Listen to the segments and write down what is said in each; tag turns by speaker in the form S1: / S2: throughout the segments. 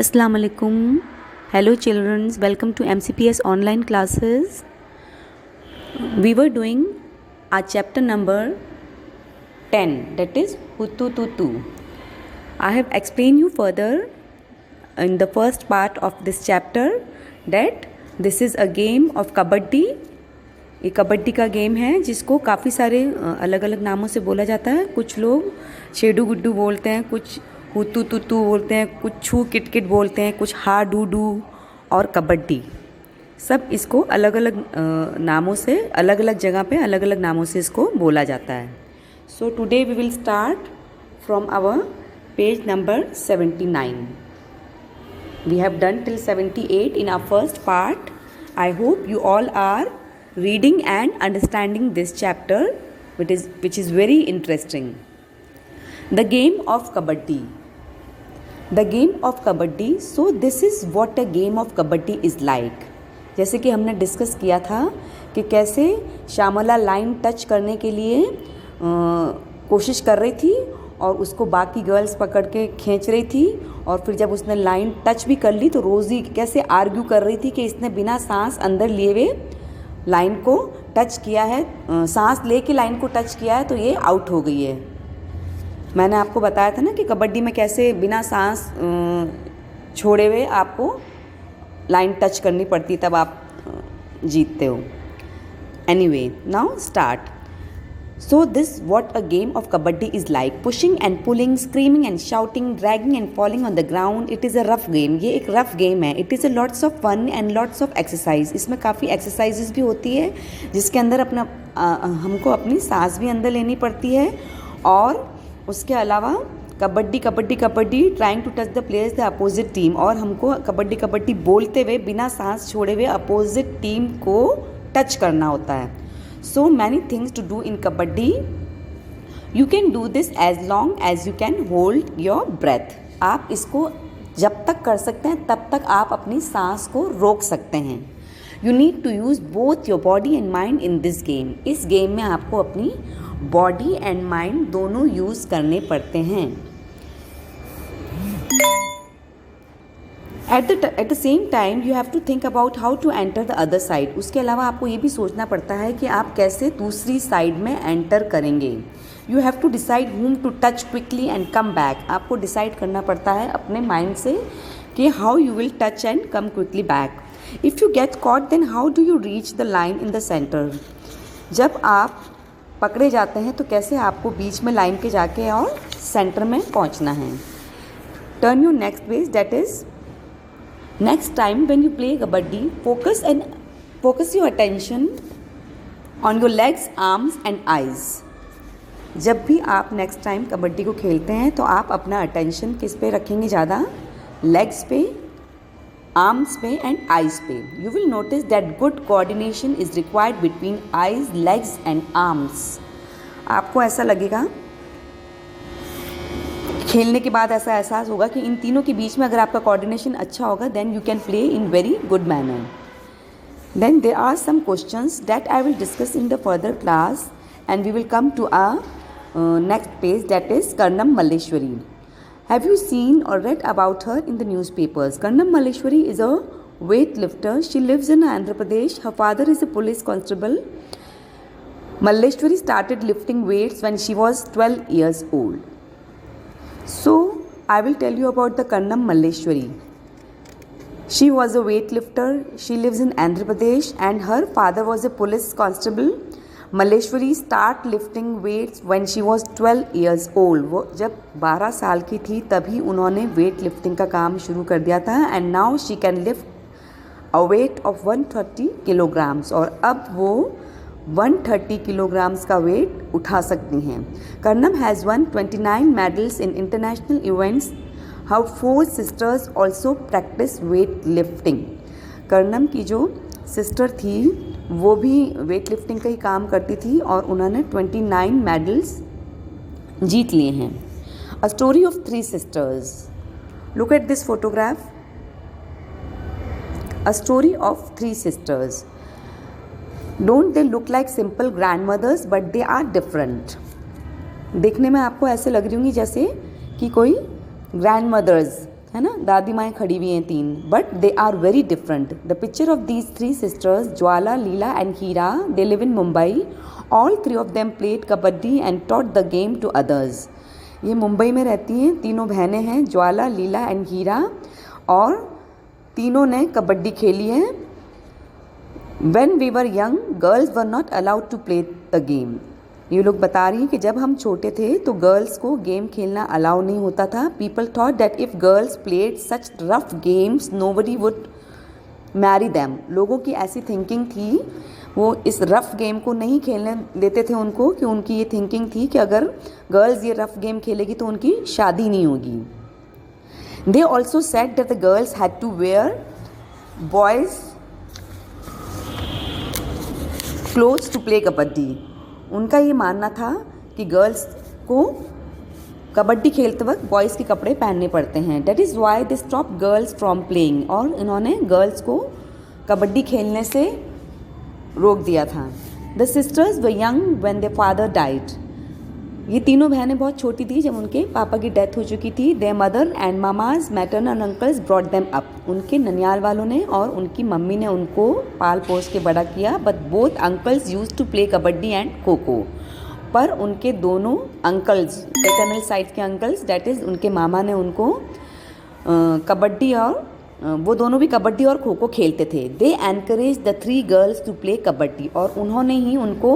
S1: Assalamu alaikum. Hello children, welcome to MCPS online classes. We were doing our chapter number 10, that is Hutu Tutu. I have explained you further in the first part of this chapter that this is a game of kabaddi. ये कबड्डी का game है जिसको काफ़ी सारे अलग अलग नामों से बोला जाता है. कुछ लोग शेडू गुड्डू बोलते हैं, कुछ हुतू तुतू बोलते हैं, कुछ छू किटकिट बोलते हैं, कुछ हा डू डू और कबड्डी. सब इसको अलग अलग नामों से अलग अलग जगह पे अलग अलग नामों से इसको बोला जाता है. So today we will start from our page number 79. We have done till 78 in our first part. I hope you all are reading and understanding this chapter, which is very interesting. The game of kabaddi. The game of kabaddi. So this is what a game of kabaddi is like. जैसे कि हमने discuss किया था कि कैसे Shyamala line touch करने के लिए कोशिश कर रही थी और उसको बाकी गर्ल्स पकड़ के खींच रही थी, और फिर जब उसने लाइन टच भी कर ली तो रोज़ी कैसे आर्ग्यू कर रही थी कि इसने बिना सांस अंदर लिए हुए लाइन को टच किया है, सांस लेके लाइन को टच किया है तो ये आउट हो गई है. मैंने आपको बताया था ना कि कबड्डी में कैसे बिना सांस छोड़े हुए आपको लाइन टच करनी पड़ती, तब आप जीतते हो. Anyway, now start. So this what a game of kabaddi is like. Pushing and pulling, screaming and shouting, dragging and falling on the ground. It is a rough game. ये एक rough game है. It is a lots of fun and lots of exercise. इसमें काफ़ी exercises भी होती है जिसके अंदर हमको अपनी सांस भी अंदर लेनी पड़ती है, और उसके अलावा kabaddi kabaddi kabaddi trying to touch the players the opposite team, और हमको कबड्डी कबड्डी बोलते हुए बिना सांस छोड़े हुए अपोजिट टीम को टच करना होता है. So many things to do in kabaddi. You can do this as long as you can hold your breath. आप इसको जब तक कर सकते हैं तब तक आप अपनी सांस को रोक सकते हैं. You need to use both your body and mind in this game. इस गेम में आपको अपनी बॉडी एंड माइंड दोनों यूज़ करने पड़ते हैं. At the same time you have to think about how to enter the other side. उसके अलावा आपको ये भी सोचना पड़ता है कि आप कैसे दूसरी साइड में एंटर करेंगे. You have to decide whom to touch quickly and come back. आपको डिसाइड करना पड़ता है अपने माइंड से कि how you will touch and come quickly back. If you get caught then how do you reach the line in the center. जब आप पकड़े जाते हैं तो कैसे आपको बीच में लाइन के जाके और सेंटर में पहुंचना है. Turn your next page, that is next time when you play kabaddi, focus your attention on your legs, arms and eyes. जब भी आप नेक्स्ट टाइम कबड्डी को खेलते हैं तो आप अपना अटेंशन किस पे रखेंगे ज़्यादा? लेग्स पे, आर्म्स पे एंड आइज़ पे. You will notice that good coordination is required between eyes, legs and arms. आपको ऐसा लगेगा, खेलने के बाद ऐसा एहसास होगा कि इन तीनों के बीच में अगर आपका कोऑर्डिनेशन अच्छा होगा then you can play in very good manner. Then there are some questions that I will discuss in the further class and we will come to a next page, that is Karnam Malleshwari. Have you seen or read about her in the newspapers. Karnam Malleshwari is a weightlifter. She lives in Andhra Pradesh. Her father is a police constable. Malleshwari started lifting weights when she was 12 years old. So, I will tell you about the Karnam Malleshwari. She was a weightlifter. She lives in Andhra Pradesh and her father was a police constable. Malleshwari started lifting weights when she was 12 years old. वो जब 12 साल की थी तभी उन्होंने weight lifting का काम शुरू कर दिया था. And now she can lift a weight of 130 kilograms. और अब वो 130 kilograms का वेट उठा सकती हैं. Karnam has won 29 medals in international events. Her 4 sisters also practice weight lifting. Karnam की जो सिस्टर थी वो भी वेट लिफ्टिंग का ही काम करती थी और उन्होंने 29 मेडल्स जीत लिए हैं. A story of 3 sisters. Look at this photograph. A story of 3 sisters. Don't they look like simple grandmothers but they are different. देखने में आपको ऐसे लग रही होंगी जैसे कि कोई ग्रैंड मदर्स है ना, दादी माएँ खड़ी हुई हैं 3, but they are very different. The picture of these 3 sisters, Jwala, Leela and Heera, they live in Mumbai. All 3 of them played kabaddi and taught the game to others. ये मुंबई में रहती हैं, तीनों बहनें हैं, ज्वाला, लीला एंड हीरा, और तीनों ने कबड्डी खेली है. When we were young, girls were not allowed to play the game. ये लोग बता रही हैं कि जब हम छोटे थे तो गर्ल्स को गेम खेलना अलाउ नहीं होता था. People thought that if girls played such rough games nobody would marry them. लोगों की ऐसी थिंकिंग थी, वो इस रफ गेम को नहीं खेलने देते थे उनको, कि उनकी ये थिंकिंग थी कि अगर गर्ल्स ये रफ गेम खेलेगी तो उनकी शादी नहीं होगी. They also said that the girls had to wear boys clothes to play kabaddi. उनका ये मानना था कि गर्ल्स को कबड्डी खेलते वक्त बॉयज़ के कपड़े पहनने पड़ते हैं. That is why they stop girls from playing. और इन्होंने गर्ल्स को कबड्डी खेलने से रोक दिया था. The sisters were young when their father died. ये तीनों बहनें बहुत छोटी थी जब उनके पापा की डेथ हो चुकी थी. Their mother and mamas, maternal uncles brought them up. उनके ननियाल वालों ने और उनकी मम्मी ने उनको पाल पोस के बड़ा किया. But both uncles use to play kabaddi and kho kho. पर उनके दोनों अंकल्स, पैटर्नल साइड के अंकल्स, दैट इज़ उनके मामा ने उनको कबड्डी और वो दोनों भी कबड्डी और खो खो खेलते थे. They encourage the 3 girls to play kabaddi. और उन्होंने ही उनको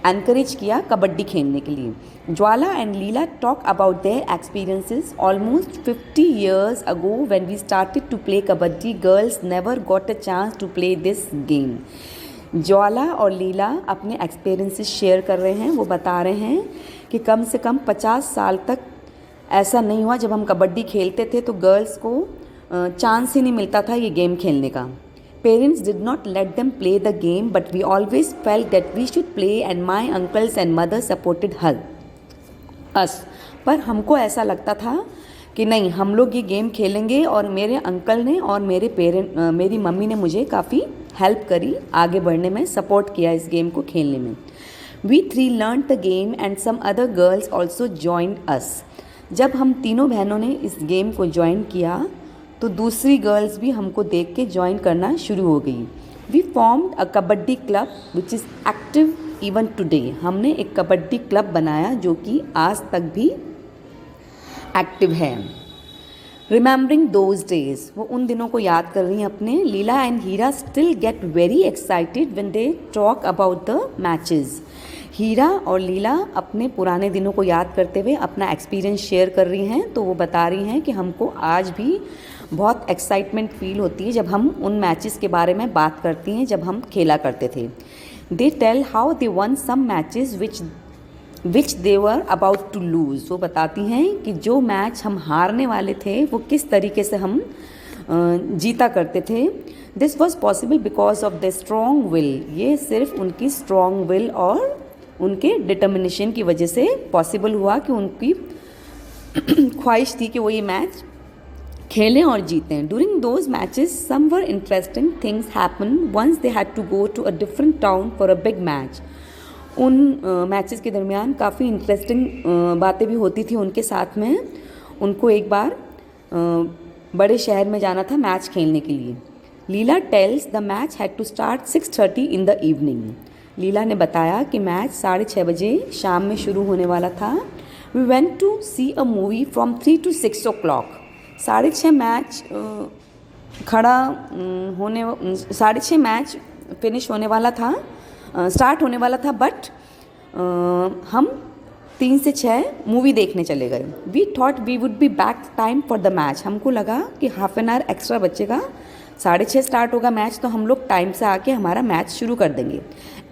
S1: एनकरेज किया कबड्डी खेलने के लिए. Jwala and Leela talk about their experiences. Almost 50 years ago when we started to play kabaddi, girls never got a chance to play this game. ज्वाला और लीला अपने एक्सपीरियंसेस शेयर कर रहे हैं. वो बता रहे हैं कि कम से कम 50 साल तक ऐसा नहीं हुआ जब हम कबड्डी खेलते थे तो गर्ल्स को चांस ही नहीं मिलता था ये गेम खेलने का. Parents did not let them play the game but we always felt that we should play and my uncles and mother supported us. पर हमको ऐसा लगता था कि नहीं, हम लोग ये गेम खेलेंगे, और मेरे अंकल ने और मेरी मम्मी ने मुझे काफ़ी हेल्प करी, आगे बढ़ने में सपोर्ट किया इस गेम को खेलने में. We 3 learn the game and some other girls also joined us. जब हम तीनों बहनों ने इस गेम को ज्वाइन किया तो दूसरी गर्ल्स भी हमको देख के ज्वाइन करना शुरू हो गई. We formed a kabaddi club which is active even today. हमने एक कबड्डी क्लब बनाया जो कि आज तक भी एक्टिव है. Remembering those days. वो उन दिनों को याद कर रही हैं अपने. Leela and Heera still get very excited when they talk about the matches. Heera और लीला अपने पुराने दिनों को याद करते हुए अपना एक्सपीरियंस शेयर कर रही हैं. तो वो बता रही हैं कि हमको आज भी बहुत एक्साइटमेंट फील होती है जब हम उन मैचेस के बारे में बात करती हैं जब हम खेला करते थे. They tell how they won some matches which they were about to lose. वो बताती हैं कि जो मैच हम हारने वाले थे वो किस तरीके से हम जीता करते थे. This was possible because of the strong will. ये सिर्फ उनकी स्ट्रॉन्ग विल और उनके डिटर्मिनेशन की वजह से पॉसिबल हुआ, कि उनकी ख्वाहिश थी कि वो ये मैच खेलें और जीतें. During those matches some very interesting things happen once they had to go to a different town for a big match. उन मैचेस के दरमियान काफ़ी इंटरेस्टिंग बातें भी होती थी उनके साथ में. उनको एक बार बड़े शहर में जाना था मैच खेलने के लिए. Leela tells the match had to start 6:30 in the evening. Leela ने बताया कि मैच 6:30 बजे शाम में शुरू होने वाला था. We went to see a movie from 3 to 6 o'clock. 6:30 match होने 6:30 मैच फिनिश होने वाला था, स्टार्ट होने वाला था. बट हम 3 से 6 मूवी देखने चले गए. We thought we would be back time for the match. हमको लगा कि हाफ एन आवर एक्स्ट्रा बचेगा, 6:30 स्टार्ट होगा मैच, तो हम लोग टाइम से आके हमारा मैच शुरू कर देंगे.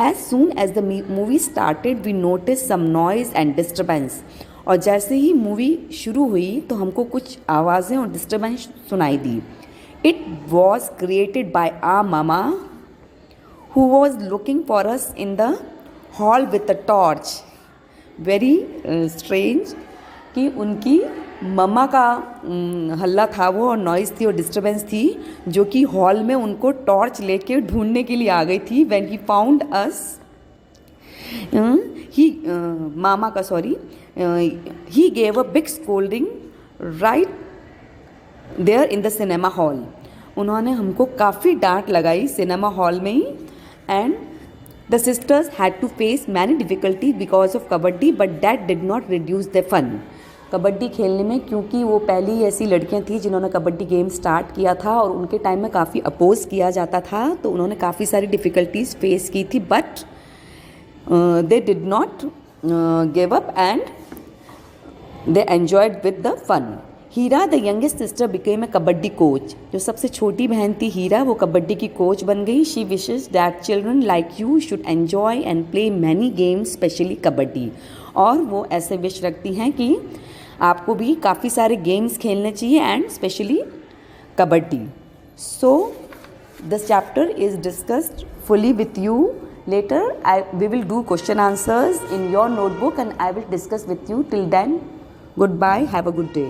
S1: As soon as the movie started we notice some noise and disturbance. और जैसे ही मूवी शुरू हुई तो हमको कुछ आवाज़ें और डिस्टर्बेंस सुनाई दी. It was created by a mama who was looking for us in the hall with a torch. Very strange कि उनकी मम्मा का हल्ला था वो, और नॉइज़ थी और डिस्टर्बेंस थी, जो कि हॉल में उनको टॉर्च लेके ढूंढने के लिए आ गई थी. When he found us he gave a big scolding right there in the cinema hall. उन्होंने हमको काफ़ी डांट लगाई सिनेमा हॉल में ही। And the sisters had to face many difficulty because of kabaddi but that did not reduce the fun. Kabaddi खेलने में, क्योंकि वो पहली ऐसी लड़कियां थी जिन्होंने कबड्डी गेम स्टार्ट किया था और उनके टाइम में काफ़ी अपोज किया जाता था, तो उन्होंने काफ़ी सारी डिफ़िकल्टीज फेस की थी, but they did not give up and they enjoyed with the fun. Heera the youngest sister became a kabaddi coach. जो सबसे छोटी बहन थी हीरा, वो कबड्डी की कोच बन गई। She wishes that children like you should enjoy and play many games specially kabaddi. और वो ऐसे विश रखती हैं कि आपको भी काफ़ी सारे गेम्स खेलने चाहिए and specially kabaddi. So this chapter is discussed fully with you. Later we will do question answers in your notebook and I will discuss with you. Till then, goodbye, have a good day.